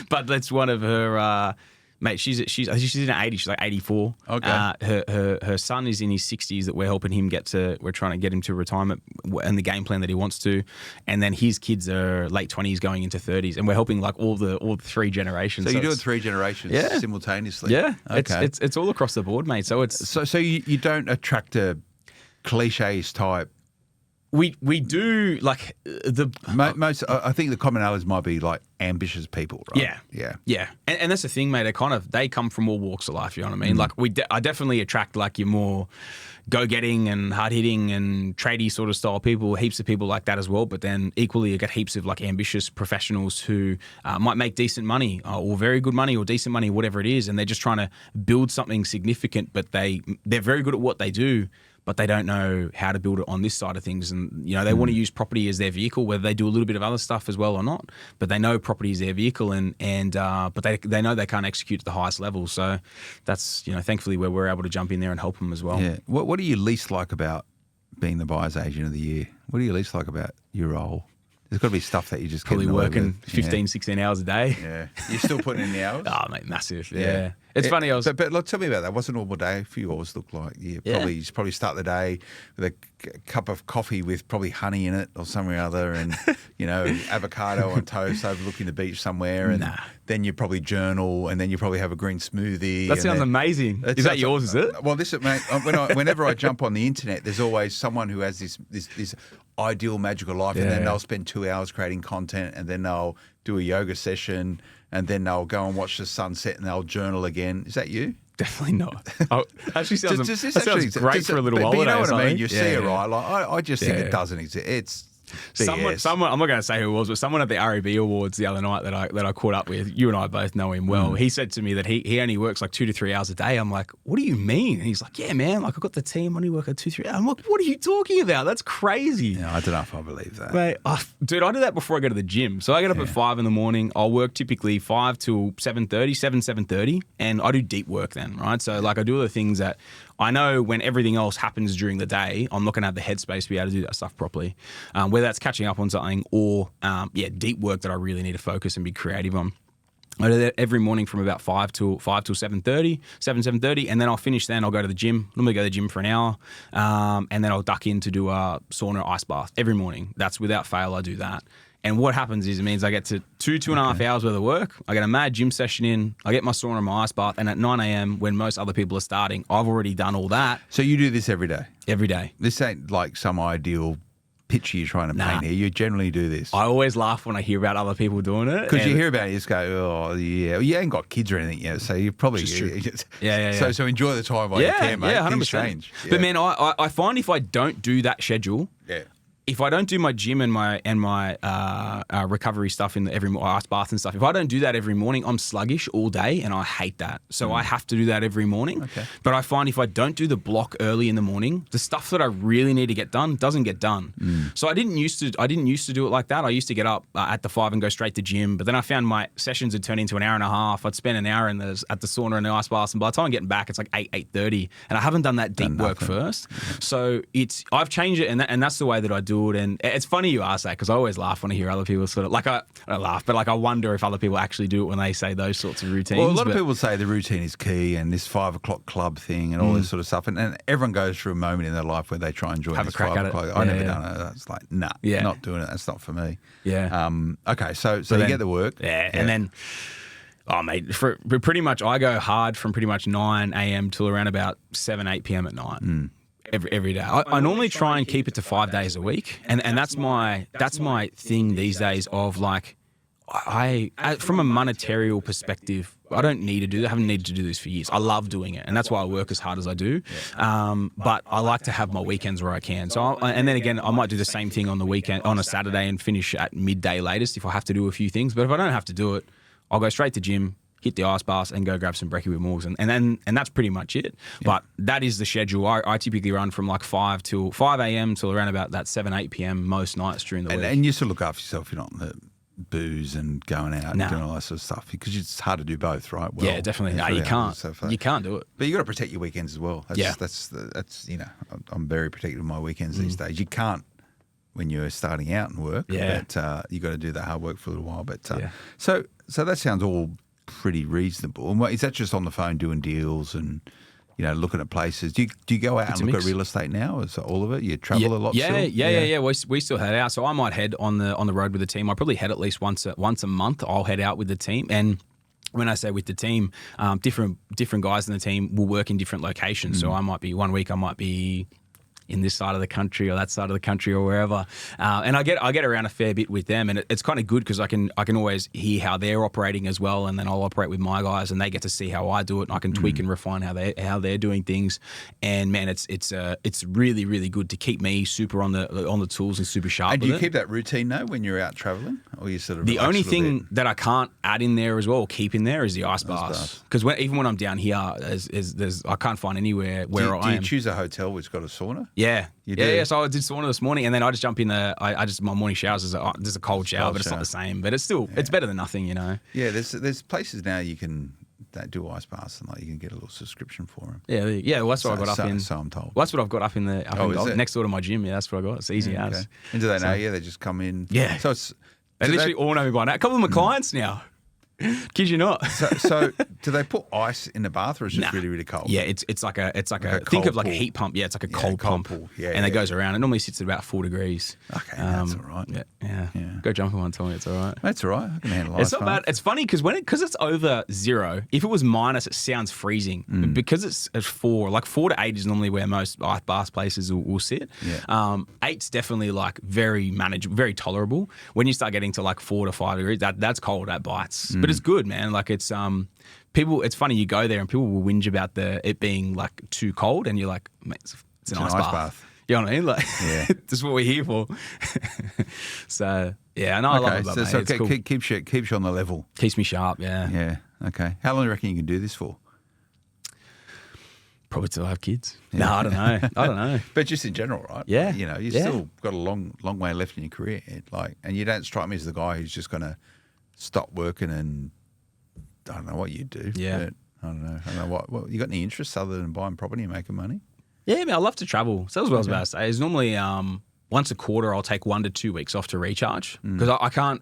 But that's one of her Mate, she's in her 80s. She's like 84. Okay. Her son is in his 60s that we're helping him we're trying to get him to retirement and the game plan that he wants to. And then his kids are late 20s going into 30s. And we're helping like all the three generations. So you're doing 3 generations simultaneously? Yeah. Okay. It's all across the board, mate. So it's... So you don't attract a cliches type. We do like the most. I think the commonalities might be like ambitious people, right? Yeah. And that's the thing, mate. They come from all walks of life. You know what I mean? Like I definitely attract like your more go-getting and hard-hitting and tradie sort of style people. Heaps of people like that as well. But then equally, you get heaps of like ambitious professionals who might make decent money or very good money or decent money, whatever it is, and they're just trying to build something significant. But they're very good at what they do, but they don't know how to build it on this side of things. And, you know, they want to use property as their vehicle, whether they do a little bit of other stuff as well or not, but they know property is their vehicle but they know they can't execute at the highest level. So that's, you know, thankfully where we're able to jump in there and help them as well. Yeah. What do you least like about being the buyer's agent of the year? What do you least like about your role? There's got to be stuff that you just probably working 15, 16 hours a day. Yeah. You're still putting in the hours? Oh, mate, massive. Yeah. It's funny. But look, tell me about that. What's a normal day for you always look like? You probably start the day with a cup of coffee with probably honey in it or something or other, and you know, avocado on toast overlooking the beach somewhere, and then you probably journal, and then you probably have a green smoothie. That sounds amazing. Is that yours? Is it? Well, mate, whenever I jump on the internet, there's always someone who has this ideal magical life, and then they'll spend 2 hours creating content, and then they'll do a yoga session, and then they'll go and watch the sunset, and they'll journal again. Is that you? Definitely not. Actually sounds great for a little holiday. But you know what I mean? You Yeah, see it, right? Like I just think it doesn't exist. It's someone. I'm not going to say who it was, but someone at the RAB Awards the other night that I caught up with. You and I both know him well. He said to me that he only works like 2 to 3 hours a day. I'm like, what do you mean? And he's like, yeah, man. Like I've got the team. I only work at 2, 3 hours. I'm like, what are you talking about? That's crazy. Yeah, I don't know if I believe that. Mate, dude, I do that before I go to the gym. So I get up at 5 in the morning. I'll work typically 5 till 7:30, 7:30, and I do deep work then, right? So like I do all the things that I know when everything else happens during the day, I'm not going to have the headspace to be able to do that stuff properly. Whether that's catching up on something or, deep work that I really need to focus and be creative on. I do that every morning from about 5 till 7:30, 7:30, and then I'll finish then. I'll go to the gym. Normally go to the gym for an hour, and then I'll duck in to do a sauna ice bath every morning. That's without fail, I do that. And what happens is it means I get to 2.5 hours worth of work. I get a mad gym session in. I get my sauna and my ice bath. And at 9 a.m. when most other people are starting, I've already done all that. So you do this every day? Every day. This ain't like some ideal picture you're trying to paint here. You generally do this. I always laugh when I hear about other people doing it. Because you hear about it, you just go, oh, yeah. Well, you ain't got kids or anything yet, so you probably... Yeah. So enjoy the time while you can, mate. Yeah, 100%. Things change. Yeah. But, man, I find if I don't do that schedule... Yeah. If I don't do my gym and my recovery stuff in every ice bath and stuff, if I don't do that every morning, I'm sluggish all day, and I hate that. So I have to do that every morning. Okay. But I find if I don't do the block early in the morning, the stuff that I really need to get done doesn't get done. So I didn't used to do it like that. I used to get up at the 5 and go straight to gym. But then I found my sessions had turned into an hour and a half. I'd spend an hour at the sauna and the ice bath, and by the time I'm getting back, it's like 8:30, and I haven't done that deep work first. So I've changed it, and that's the way that I do. And it's funny you ask that because I always laugh when I hear other people sort of like I don't laugh, but like I wonder if other people actually do it when they say those sorts of routines. Well, a lot of people say the routine is key and this 5 o'clock club thing and all this sort of stuff. And everyone goes through a moment in their life where they try and join have this a crack 5 at o'clock. it. I never done it. It's like, not doing it. That's not for me. Yeah. Okay, so you get the work. Yeah. And then, oh, mate, pretty much I go hard from pretty much 9 a.m. till around about 7, 8 p.m. at night. Every day. I normally try and keep it to 5 days a week, and that's my thing these days. Of like, I from a monetary perspective, I don't need to do that. I haven't needed to do this for years. I love doing it, and that's why I work as hard as I do. But I like to have my weekends where I can. So, and then again, I might do the same thing on the weekend, on a Saturday, and finish at midday latest if I have to do a few things. But if I don't have to do it, I'll go straight to gym, hit the ice bath, and go grab some brekkie with Morgs, and that's pretty much it. But that is the schedule. I typically run from like 5 a.m. till around about that 7, 8 p.m. most nights during the week. And you still look after yourself. You're not in the booze and going out and doing all that sort of stuff because it's hard to do both, right? Well, yeah, definitely. No, you can't. You can't do it. But you got to protect your weekends as well. That's I'm very protective of my weekends these days. You can't when you're starting out and work. Yeah. But you got to do that hard work for a little while. But so that sounds all pretty reasonable. And is that just on the phone doing deals and, looking at places? Do you go out and look at real estate now? Is that all of it? You travel a lot still? Yeah. We still head out. So I might head on the road with the team. I probably head at least once a month. I'll head out with the team. And when I say with the team, different guys in the team will work in different locations. So I might be one week, I might be in this side of the country or that side of the country or wherever, and I get around a fair bit with them, and it's kind of good because I can always hear how they're operating as well, and then I'll operate with my guys, and they get to see how I do it, and I can tweak and refine how they're doing things. And man, it's really, really good to keep me super on the tools and super sharp. And do you keep that routine though when you're out traveling, or you sort of the only thing that I can't add in there as well, or keep in there, is the ice baths, because even when I'm down here, I can't find anywhere where I am. Do you choose a hotel which got a sauna? Yeah. You do? Yeah. So I did sauna this morning, and then I just jump in my morning showers is just a cold shower, but it's not the same. But it's better than nothing, Yeah, there's places now that do ice baths, and you can get a little subscription for them. Yeah. Well, that's what I got up in. So I'm told. Well, that's what I've got up in next door to my gym. Yeah, that's what I got. It's easy as. Okay. And do they know? They just come in. Yeah. So they literally all know me by now. A couple of my clients now. Kid you not. So do they put ice in the bath, or is it just really, really cold? Yeah, it's like a think of like a heat pump. Yeah, it's like a cold pump. Pool. Yeah, and it goes around. It normally sits at about 4 degrees. Okay, that's all right. Yeah. Go jump in one, tell me it's all right. That's all right. I can handle it. It's not bad. It's funny because it's over 0. If it was minus, it sounds freezing. But because it's at 4, like 4 to 8 is normally where most ice bath places will sit. Yeah. 8's definitely like very manageable, very tolerable. When you start getting to like 4 to 5 degrees, that's cold. That bites. But it's good, man. Like it's people. It's funny, you go there and people will whinge about it being like too cold, and you're like, mate, it's an ice bath. You know what I mean? Like, that's what we're here for. So I love it. About, so it's cool. keeps you on the level. Keeps me sharp. Yeah. Yeah. Okay. How long do you reckon you can do this for? Probably till I have kids. Yeah. No, I don't know. But just in general, right? Yeah. You've still got a long way left in your career. And you don't strike me as the guy who's just going to stop working and I don't know what you do. Yeah. I don't know what you got any interests other than buying property and making money? Yeah, I love to travel. So that's what I was about to say. It's normally once a quarter I'll take 1 to 2 weeks off to recharge because I can't.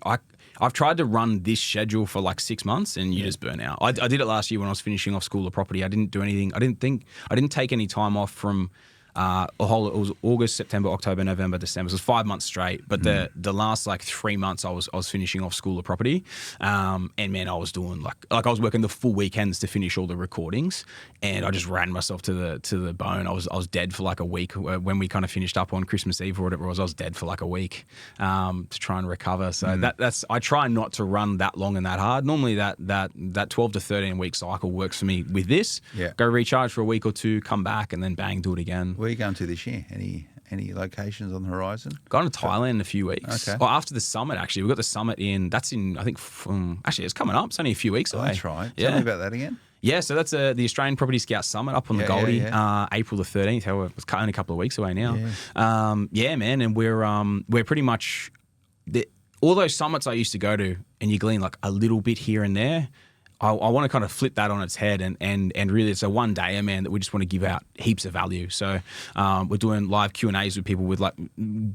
I've tried to run this schedule for like 6 months and you just burn out. I did it last year when I was finishing off School of Property. I didn't do anything. I didn't take any time off from it was August, September, October, November, December. So it was 5 months straight. But the last like 3 months I was finishing off School of Property. And man, I was doing like I was working the full weekends to finish all the recordings, and I just ran myself to the bone. I was dead for like a week when we kind of finished up on Christmas Eve or whatever it was. I was dead for like a week to try and recover. So that's I try not to run that long and that hard. Normally that 12 to 13 week cycle works for me with this. Yeah. Go recharge for a week or two, come back, and then bang, do it again. Where are you going to this year? Any locations on the horizon? Going to Thailand in a few weeks. Okay. Well, after the summit, actually. We've got the summit I think, actually, it's coming up. It's only a few weeks away. That's right. Tell me about that again. Yeah, so that's the Australian Property Scout Summit up on the Goldie, April the 13th. However, it's only a couple of weeks away now. Yeah, man, and we're pretty much all those summits I used to go to, and you glean like a little bit here and there. I want to kind of flip that on its head and really it's a one-dayer, man, that we just want to give out heaps of value. So we're doing live Q&As with people with like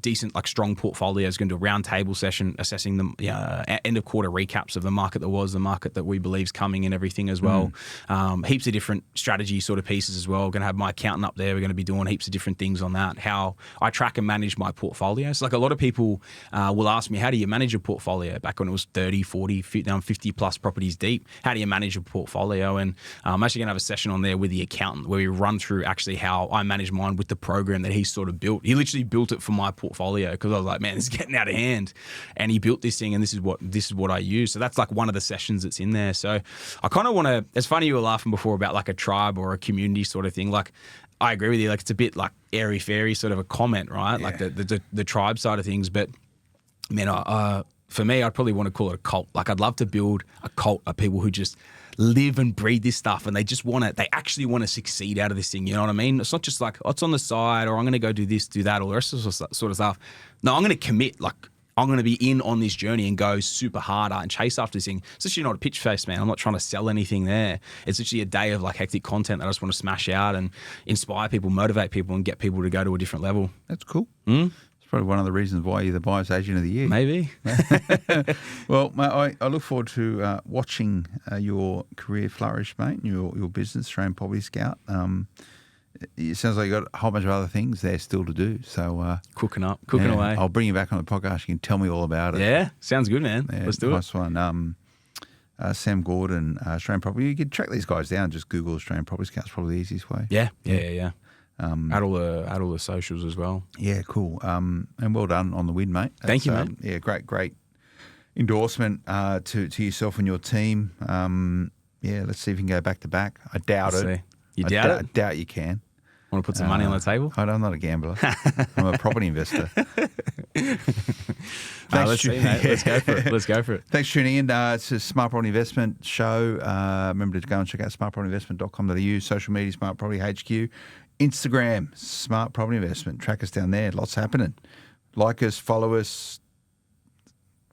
decent, like strong portfolios, going to do a round table session assessing them, end of quarter recaps of the market the market that we believe is coming and everything as well. Heaps of different strategy sort of pieces as well. Going to have my accountant up there. We're going to be doing heaps of different things on that, how I track and manage my portfolio. So like a lot of people will ask me, how do you manage your portfolio? Back when it was 30, 40, 50 plus properties deep, how do you manage a portfolio? And I'm actually going to have a session on there with the accountant where we run through actually how I manage mine with the program that he sort of built. He literally built it for my portfolio because I was like, man, this is getting out of hand. And he built this thing and this is what I use. So that's like one of the sessions that's in there. So I kind of want to, it's funny you were laughing before about like a tribe or a community sort of thing. Like I agree with you. Like it's a bit like airy fairy sort of a comment, right? Yeah. Like the tribe side of things. But man, for me, I'd probably want to call it a cult. Like I'd love to build a cult of people who just live and breathe this stuff and they just want to, they actually want to succeed out of this thing. You know what I mean? It's not just like, oh, it's on the side or I'm going to go do this, do that, all the rest of this sort of stuff. No, I'm going to commit. Like I'm going to be in on this journey and go super hard and chase after this thing. It's actually not a pitch face, man. I'm not trying to sell anything there. It's actually a day of like hectic content that I just want to smash out and inspire people, motivate people and get people to go to a different level. That's cool. probably one of the reasons why you're the buyer's agent of the year. Maybe. Well, mate, I look forward to watching your career flourish, mate, and your business, Australian Property Scout. It sounds like you've got a whole bunch of other things there still to do. So Cooking away. I'll bring you back on the podcast. You can tell me all about it. Yeah, sounds good, man. Yeah, Let's do nice one. Sam Gordon, Australian Property. You can track these guys down. Just Google Australian Property Scouts. Probably the easiest way. it. Yeah. Add all the socials as well. Yeah, cool. And well done on the win, mate. Thank you, mate. Yeah, great endorsement to yourself and your team. Yeah, let's see if you can go back to back. I doubt Let's it. see. You doubt it? I doubt you can. Want to put some money on the table? I'm not a gambler. I'm a property investor. Let's see, mate. Let's go for it. Let's go for it. Thanks for tuning in. It's a Smart Property Investment show. Remember to go and check out smartpropertyinvestment.com.au, social media, Smart Property HQ, Instagram, Smart Property Investment. Track us down there. Lots happening. Like us, follow us,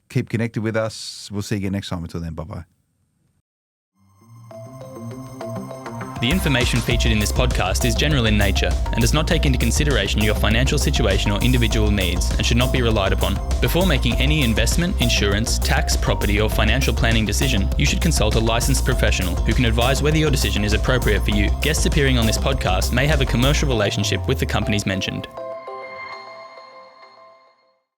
keep connected with us. We'll see you again next time. Until then, bye-bye. The information featured in this podcast is general in nature and does not take into consideration your financial situation or individual needs and should not be relied upon. Before making any investment, insurance, tax, property or financial planning decision, you should consult a licensed professional who can advise whether your decision is appropriate for you. Guests appearing on this podcast may have a commercial relationship with the companies mentioned.